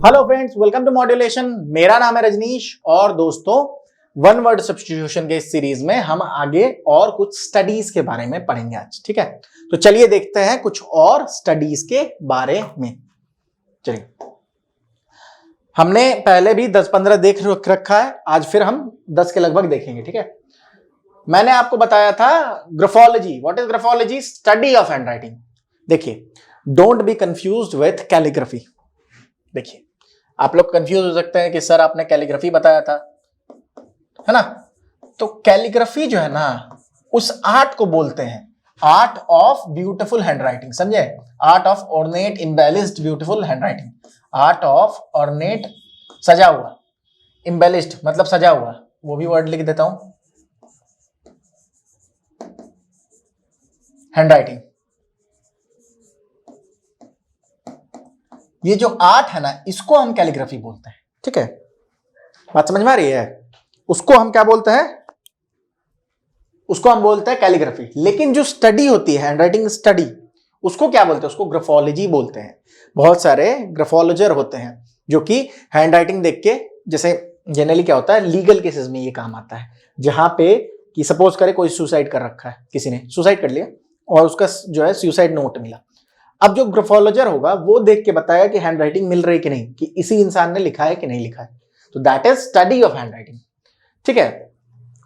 Hello friends, welcome to modulation. मेरा नाम है रजनीश और दोस्तों वन वर्ड सब्स्टिट्यूशन के इस सीरीज में हम आगे और कुछ स्टडीज के बारे में पढ़ेंगे आज। ठीक है, तो चलिए देखते हैं कुछ और स्टडीज के बारे में। चलिए, हमने पहले भी 10-15 देख रखा है, आज फिर हम 10 के लगभग देखेंगे। ठीक है, मैंने आपको बताया था graphology. What is graphology? Study of handwriting. देखिए, don't be confused with calligraphy. देखिए, आप लोग कंफ्यूज हो सकते हैं कि सर आपने कैलीग्राफी बताया था, है ना? तो कैलीग्राफी जो है ना, उस आर्ट को बोलते हैं आर्ट ऑफ ब्यूटीफुल हैंडराइटिंग। समझे? Art of ornate embellished beautiful handwriting. Art of ornate, सजा हुआ, इम्बेलिश्ड मतलब सजा हुआ, वो भी वर्ड लिख देता हूं, हैंडराइटिंग। ये जो आर्ट है ना, इसको हम कैलीग्राफी बोलते हैं। ठीक है, बात समझ में आ रही है? उसको हम क्या बोलते हैं? उसको हम बोलते हैं कैलीग्राफी। लेकिन जो स्टडी होती है, हैंडराइटिंग स्टडी, उसको क्या बोलते हैं? उसको ग्राफोलॉजी बोलते हैं। बहुत सारे ग्राफोलॉजर होते हैं जो कि हैंडराइटिंग देख के, जैसे जनरली क्या होता है, लीगल केसेस में ये काम आता है, जहां पे कि सपोज करे कोई सुसाइड कर रखा है, किसी ने सुसाइड कर लिया और उसका जो है सुसाइड नोट मिला। अब जो ग्राफोलॉजर होगा वो देख के बताया कि हैंडराइटिंग मिल रही कि नहीं, कि इसी इंसान ने लिखा है कि नहीं लिखा है। तो that is study of handwriting. ठीक है,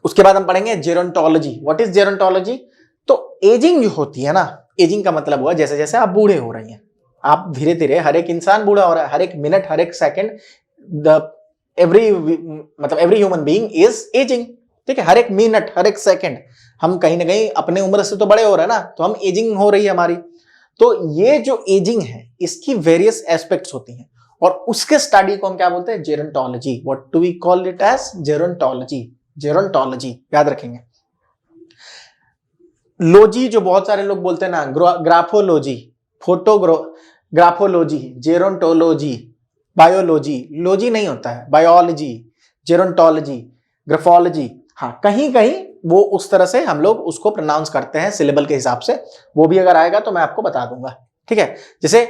उसके बाद हम पढ़ेंगे जेरोंटोलॉजी। What is gerontology? तो एजिंग जो होती है ना, एजिंग का मतलब हुआ जैसे जैसे आप बूढ़े हो रही हैं, आप धीरे धीरे, हर एक इंसान बूढ़ा हो रहा है, हर एक मिनट, हर एक second, every human being is ageing. ठीक है, हर एक मिनट, हर एक सेकेंड हम कहीं ना कहीं अपने उम्र से तो बड़े हो रहे हैं ना, तो हम एजिंग हो रही है हमारी। तो ये जो एजिंग है, इसकी वेरियस एस्पेक्ट्स होती हैं और उसके स्टडी को हम क्या बोलते हैं? Gerontology. What do we call it as? Gerontology. Gerontology याद रखेंगे। लॉजी जो बहुत सारे लोग बोलते हैं ना, ग्राफोलॉजी, फोटोग्राफोलॉजी, जेरोंटोलॉजी, बायोलॉजी। लॉजी नहीं होता है, बायोलॉजी, जेरोंटोलॉजी, ग्राफोलॉजी। हाँ, कहीं कहीं वो उस तरह से हम लोग उसको प्रोनाउंस करते हैं सिलेबल के हिसाब से। वो भी अगर आएगा तो मैं आपको बता दूंगा। ठीक है, जैसे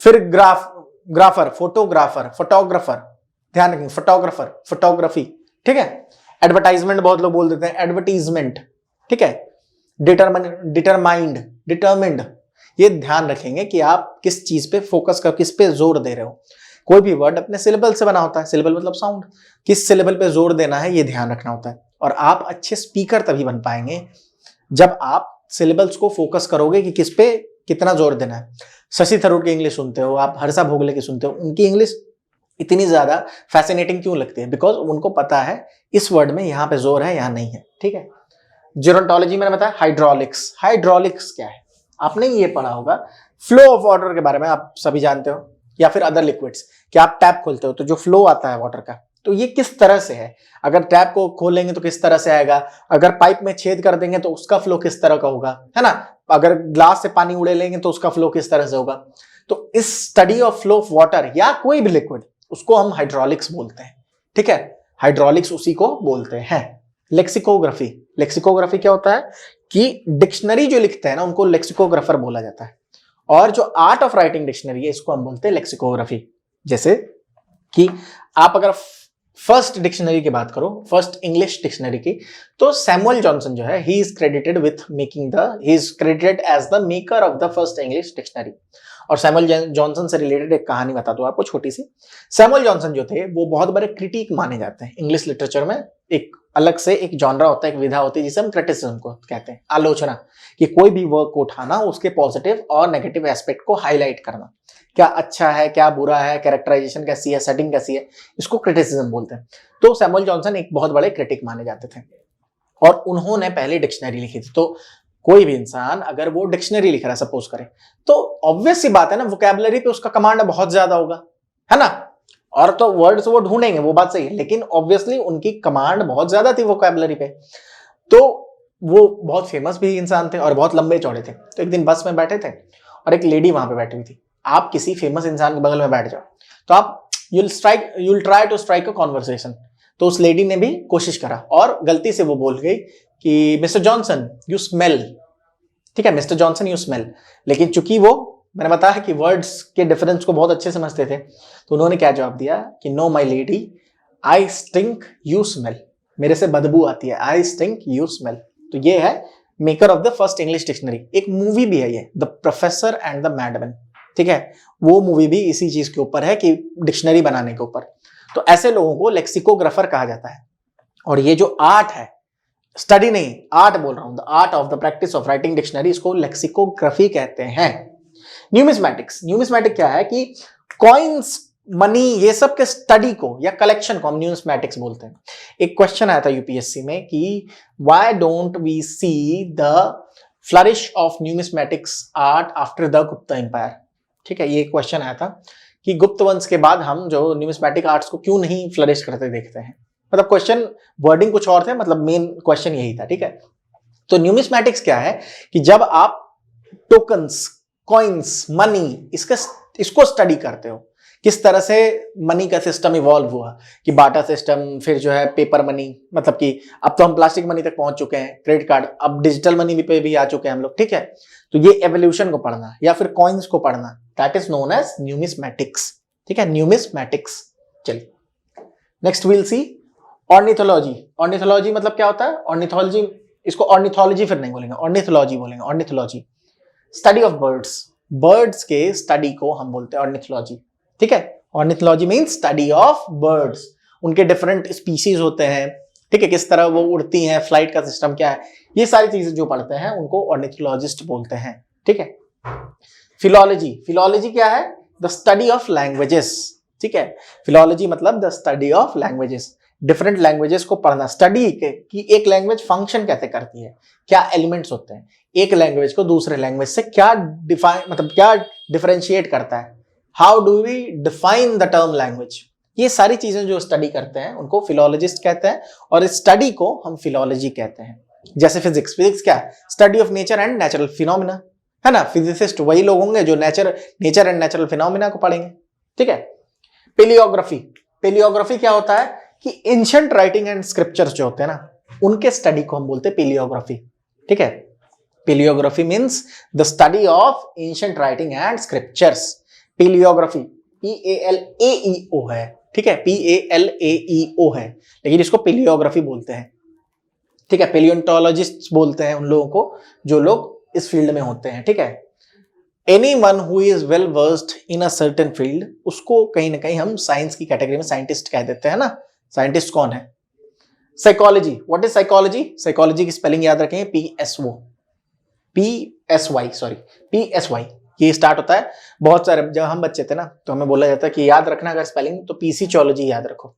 फिर ग्राफर, फोटोग्राफर, फोटोग्राफर, ध्यान रखेंगे, फोटोग्राफर, फोटोग्राफी। ठीक है, एडवर्टाइजमेंट बहुत लोग बोल देते हैं, एडवर्टीजमेंट। ठीक है, डिटरमाइंड। ये ध्यान रखेंगे कि आप किस चीज पे फोकस कर, किस पे जोर दे रहे हो। कोई भी वर्ड अपने सिलेबल से बना होता है, सिलेबल मतलब साउंड, किस सिलेबल पे जोर देना है ये ध्यान रखना होता है। और आप अच्छे स्पीकर तभी बन पाएंगे जब आप सिलेबल्स को फोकस करोगे कि किस पे कितना जोर देना है। शशि थरूर की इंग्लिश सुनते हो आप, हर्षा भोगले की सुनते हो, उनकी इंग्लिश इतनी ज्यादा फैसिनेटिंग क्यों लगती है? बिकॉज उनको पता है इस वर्ड में यहाँ पे जोर है, यहाँ नहीं है। ठीक है, जेरोंटोलॉजी मैंने बताया। हाइड्रोलिक्स, हाइड्रोलिक्स क्या है? आपने ये पढ़ा होगा, फ्लो ऑफ वाटर के बारे में आप सभी जानते हो, या फिर अदर लिक्विड्स, कि आप टैप खोलते हो तो जो फ्लो आता है वाटर का, तो ये किस तरह से है। अगर टैप को खोलेंगे तो किस तरह से आएगा, अगर पाइप में छेद कर देंगे तो उसका फ्लो किस तरह का होगा, है ना? अगर ग्लास से पानी उड़े लेंगे तो उसका फ्लो किस तरह से होगा। तो इस study of flow of water या कोई भी लिक्विड, उसको हम हाइड्रोलिक्स बोलते हैं। ठीक है, हाइड्रोलिक्स उसी को बोलते हैं। लेक्सिकोग्राफी, लेक्सिकोग्राफी क्या होता है कि डिक्शनरी जो लिखते हैं ना, उनको लेक्सिकोग्राफर बोला जाता है। और जो आर्ट ऑफ राइटिंग डिक्शनरी है, इसको हम बोलते हैं लेक्सिकोग्राफी। जैसे कि आप अगर फर्स्ट डिक्शनरी की बात करो, फर्स्ट इंग्लिश डिक्शनरी की, तो सैमुअल जॉनसन जो है, he is credited as the maker of the first English dictionary. और सैमुअल जॉनसन से रिलेटेड एक कहानी बता दूं आपको छोटी सी। सैमुअल जॉनसन जो थे वो बहुत बड़े क्रिटिक माने जाते हैं इंग्लिश लिटरेचर में। एक अलग से एक जॉनरा होता है, एक विधा होती है जिसे हम क्रिटिसिज्म को कहते हैं, आलोचना, कि कोई भी वर्क को उठाना, उसके पॉजिटिव और नेगेटिव एस्पेक्ट को हाईलाइट करना, क्या अच्छा है, क्या बुरा है, कैरेक्टराइजेशन कैसी है, सेटिंग कैसी है, इसको क्रिटिसिज्म बोलते हैं। तो सैमुअल जॉनसन एक बहुत बड़े क्रिटिक माने जाते थे और उन्होंने पहले डिक्शनरी लिखी थी। तो कोई भी इंसान अगर वो डिक्शनरी लिख रहा है सपोज करें, तो ऑब्वियस सी बात है ना, वोकैबुलरी पे उसका कमांड बहुत ज्यादा होगा, है ना? और तो वर्ड्स वो ढूंढेंगे, वो बात सही है, लेकिन ऑब्वियसली उनकी कमांड बहुत ज्यादा थी वोकैबुलरी पे। तो वो बहुत फेमस भी इंसान थे और बहुत लंबे चौड़े थे। तो एक दिन बस में बैठे थे और एक लेडी वहां पे बैठी हुई थी। आप किसी फेमस इंसान के बगल में बैठ जाओ तो आप you'll try to strike a conversation. तो उस लेडी ने भी कोशिश करा और गलती से वो बोल गई कि मिस्टर जॉनसन यू स्मेल। ठीक है, मिस्टर जॉनसन यू स्मेल। लेकिन चूंकि वो मैंने बताया कि वर्ड्स के डिफरेंस को बहुत अच्छे से समझते थे, तो उन्होंने क्या जवाब दिया कि know my lady, I stink you smell, मेरे से बदबू आती है, आई स्टिंक यू स्मेल। तो ये है maker of the first English dictionary. एक मूवी भी है ये, the professor and the madman, ठीक है, वो मूवी भी इसी चीज के ऊपर है कि डिक्शनरी बनाने के ऊपर। तो ऐसे लोगों को लेक्सिकोग्राफर कहा जाता है। और ये जो आर्ट है, स्टडी नहीं, आर्ट बोल रहा हूं, the art of the practice of writing dictionary, इसको लेक्सिकोग्राफी कहते हैं। न्यूमिस्मैटिक्स, न्यूमिस्मैटिक क्या है कि कॉइन्स, मनी, ये सब के स्टडी को या कलेक्शन को हम न्यूमिस्मैटिक्स बोलते हैं। एक क्वेश्चन आया था यूपीएससी में कि why don't we see the flourish of numismatics art after the Gupta empire, ठीक है, ये क्वेश्चन आया था कि गुप्त वंश के बाद हम जो न्यूमिस्मैटिक आर्ट्स को क्यों नहीं फ्लरिश करते देखते हैं। मतलब क्वेश्चन वर्डिंग कुछ और थे, मतलब मेन क्वेश्चन यही था, ठीक है। तो न्यूमिस्मैटिक्स क्या है कि जब आप टोकन्स, कॉइन्स, मनी, इसको स्टडी करते हो, किस तरह से मनी का सिस्टम इवॉल्व हुआ, कि बाटा सिस्टम, फिर जो है पेपर मनी, मतलब कि अब तो हम प्लास्टिक मनी तक पहुंच चुके हैं, क्रेडिट कार्ड, अब डिजिटल मनी पे भी आ चुके हैं हम लोग, ठीक है। तो ये एवोल्यूशन को पढ़ना या फिर कॉइन्स को पढ़ना, that is known as numismatics, ठीक है, न्यूमिस्मैटिक्स। चलिए next will see ornithology. Ornithology मतलब क्या होता है? ऑर्निथोलॉजी, इसको ऑर्निथोलॉजी फिर नहीं बोलेंगे, ऑर्निथोलॉजी बोलेंगे। Ornithology study of birds, birds के स्टडी को हम बोलते हैं ऑर्निथोलॉजी, ठीक है। Ornithology means study of birds, उनके डिफरेंट स्पीशीज होते हैं, ठीक है, किस तरह वो उड़ती हैं, फ्लाइट का सिस्टम क्या है, ये सारी चीजें जो पढ़ते हैं उनको ऑर्निथोलॉजिस्ट बोलते हैं, ठीक है। फिलॉलजी, फिलॉलजी क्या है? द स्टडी ऑफ लैंग्वेजेस, ठीक है। फिलॉलजी मतलब the study of languages, different languages को पढ़ना, स्टडी कि एक लैंग्वेज फंक्शन कैसे करती है, क्या एलिमेंट्स होते हैं, एक लैंग्वेज को दूसरे लैंग्वेज से क्या डिफाइन, मतलब क्या डिफरेंशिएट करता है, how do we define the term language, ये सारी चीजें जो स्टडी करते हैं उनको फिलॉलजिस्ट कहते हैं, और इस स्टडी को हम फिलॉलजी कहते हैं। जैसे फिजिक्स, फिजिक्स क्या है? Study of nature and natural phenomena, है ना। फिजिसिस्ट वही लोग होंगे जो नेचर एंड नेचुरल फिनोमिना को पढ़ेंगे, ठीक है। पेलियोग्राफी, पेलियोग्राफी क्या होता है कि एंशिएंट राइटिंग एंड स्क्रिप्चर्स जो होते हैं ना, उनके स्टडी को हम बोलते हैं पेलियोग्राफी, ठीक है। Palaeography means the study of ancient writing and scriptures. Palaeography PALAEO है, ठीक है, PALAEO है, लेकिन इसको पेलियोग्राफी बोलते हैं, ठीक है। पेलियोंटोलॉजिस्ट बोलते हैं उन लोगों को जो लोग इस फील्ड में होते हैं, ठीक है। Anyone who is well versed in a certain field, उसको कहीं ना कहीं हम साइंस की कैटेगरी में साइंटिस्ट कह देते हैं ना। साइंटिस्ट कौन है? Psychology, what is psychology? Psychology की स्पेलिंग याद रखेंगे, PSY, ये स्टार्ट होता है। बहुत सारे, जब हम बच्चे थे ना तो हमें बोला जाता है कि याद रखना अगर स्पेलिंग तो PCchology याद रखो,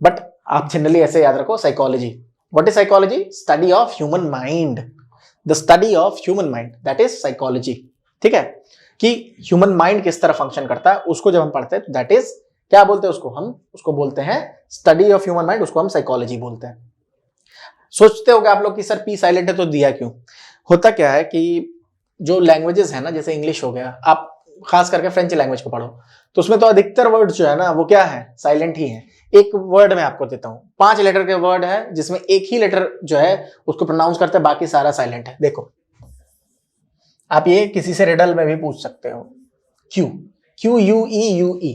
बट आप जनरली ऐसे याद रखो psychology. What is psychology? Study of human mind, the study of human mind, that is psychology, ठीक है। कि ह्यूमन माइंड किस तरह फंक्शन करता है उसको जब हम पढ़ते हैं दैट इज क्या बोलते हैं उसको? हम उसको बोलते हैं स्टडी ऑफ ह्यूमन माइंड, उसको हम साइकोलॉजी बोलते हैं। सोचते होगे आप लोग कि सर P साइलेंट है तो दिया क्यों? होता क्या है कि जो लैंग्वेजेस है ना, जैसे इंग्लिश हो गया, आप खास करके फ्रेंच लैंग्वेज को पढ़ो तो उसमें तो अधिकतर वर्ड जो है ना वो क्या है? साइलेंट ही है। एक वर्ड मैं आपको देता हूं, 5 लेटर के वर्ड है जिसमें एक ही लेटर जो है उसको प्रोनाउंस करते हैं, बाकी सारा साइलेंट है। देखो, आप ये किसी से रिडल में भी पूछ सकते हो, QUE,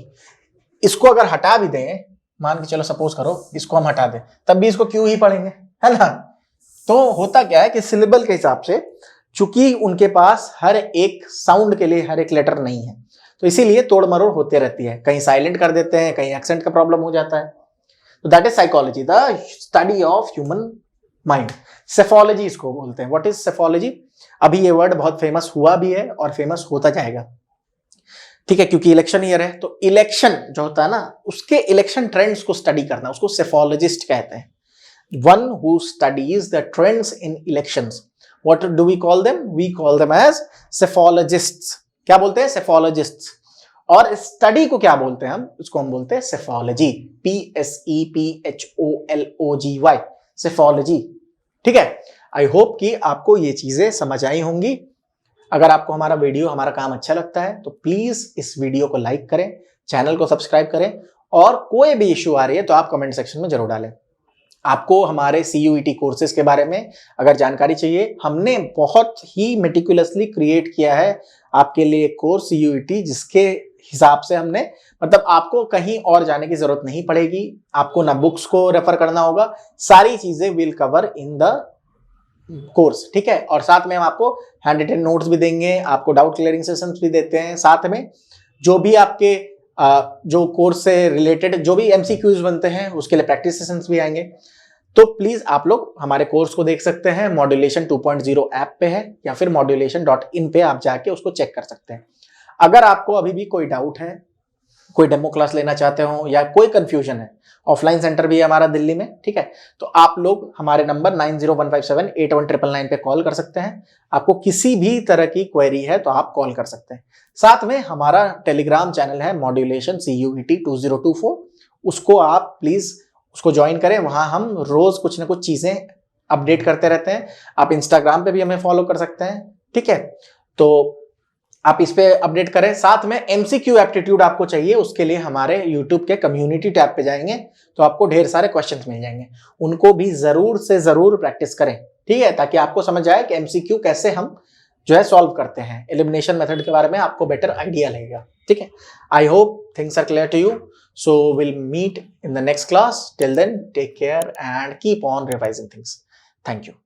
इसको अगर हटा भी दें, मान के चलो सपोज करो इसको हम हटा दें, तब भी इसको क्यू ही पढ़ेंगे, है ना। तो होता क्या है कि सिलेबल के हिसाब से, चूंकि उनके पास हर एक साउंड के लिए हर एक लेटर नहीं है, तो इसीलिए तोड़ मरोड़ होते रहती है, कहीं साइलेंट कर देते हैं, कहीं एक्सेंट का प्रॉब्लम हो जाता है। तो that is psychology, the study of human mind. Psephology इसको बोलते हैं। What is psephology? अभी ये वर्ड बहुत फेमस हुआ भी है और फेमस होता जाएगा, ठीक है, क्योंकि इलेक्शन ईयर है। तो इलेक्शन जो होता है ना, उसके इलेक्शन ट्रेंड्स को स्टडी करना, उसको सेफोलॉजिस्ट कहते हैं। One who studies the trends in elections, what do we call them? We call them as psephologists. क्या बोलते हैं? सेफोलॉजिस्ट्स। और स्टडी को क्या बोलते हैं हम? उसको हम बोलते हैं सेफोलॉजी, PSEPHOLOGY, सेफोलॉजी, ठीक है। आई होप कि आपको ये चीजें समझ आई होंगी। अगर आपको हमारा वीडियो, हमारा काम अच्छा लगता है तो प्लीज इस वीडियो को लाइक करें, चैनल को सब्सक्राइब करें, और कोई भी इश्यू आ रही है तो आप कमेंट सेक्शन में जरूर डालें। आपको हमारे CUET कोर्सेज के बारे में अगर जानकारी चाहिए, हमने बहुत ही मेटिकुलसली क्रिएट किया है आपके लिए कोर्स CUET, जिसके हिसाब से हमने मतलब आपको कहीं और जाने की जरूरत नहीं पड़ेगी, आपको ना बुक्स को रेफर करना होगा, सारी चीजें will cover in the course, ठीक है। और साथ में हम आपको हैंड रिटन नोट्स भी देंगे, आपको डाउट क्लियरिंग सेशंस भी देते हैं, साथ में जो भी आपके जो कोर्स से रिलेटेड जो भी MCQs बनते हैं उसके लिए प्रैक्टिस सेशंस भी आएंगे। तो प्लीज आप लोग हमारे कोर्स को देख सकते हैं, मॉड्यूलेशन 2.0 ऐप पे है या फिर modulation.in पे आप जाके उसको चेक कर सकते हैं। अगर आपको अभी भी कोई डाउट है, कोई डेमो क्लास लेना चाहते हो या कोई कंफ्यूजन है, ऑफलाइन सेंटर भी है हमारा दिल्ली में, ठीक है, तो आप लोग हमारे नंबर 9015781999 पे कॉल कर सकते हैं। आपको किसी भी तरह की क्वेरी है तो आप कॉल कर सकते हैं। साथ में हमारा टेलीग्राम चैनल है मॉड्यूलेशन CUET 2024, उसको आप प्लीज उसको ज्वाइन करें, वहां हम रोज कुछ ना कुछ चीजें अपडेट करते रहते हैं। आप इंस्टाग्राम पे भी हमें फॉलो कर सकते हैं, ठीक है, तो आप इस पे अपडेट करें। साथ में MCQ एप्टीट्यूड आपको चाहिए, उसके लिए हमारे YouTube के कम्युनिटी टैब पे जाएंगे तो आपको ढेर सारे क्वेश्चंस मिल जाएंगे, उनको भी जरूर से जरूर प्रैक्टिस करें, ठीक है, ताकि आपको समझ आए कि MCQ कैसे हम जो है सॉल्व करते हैं। एलिमिनेशन मेथड के बारे में आपको बेटर आइडिया लगेगा, ठीक है। I hope things are clear to you, so will meet in the next class. Till then take care and keep on revising things. Thank you.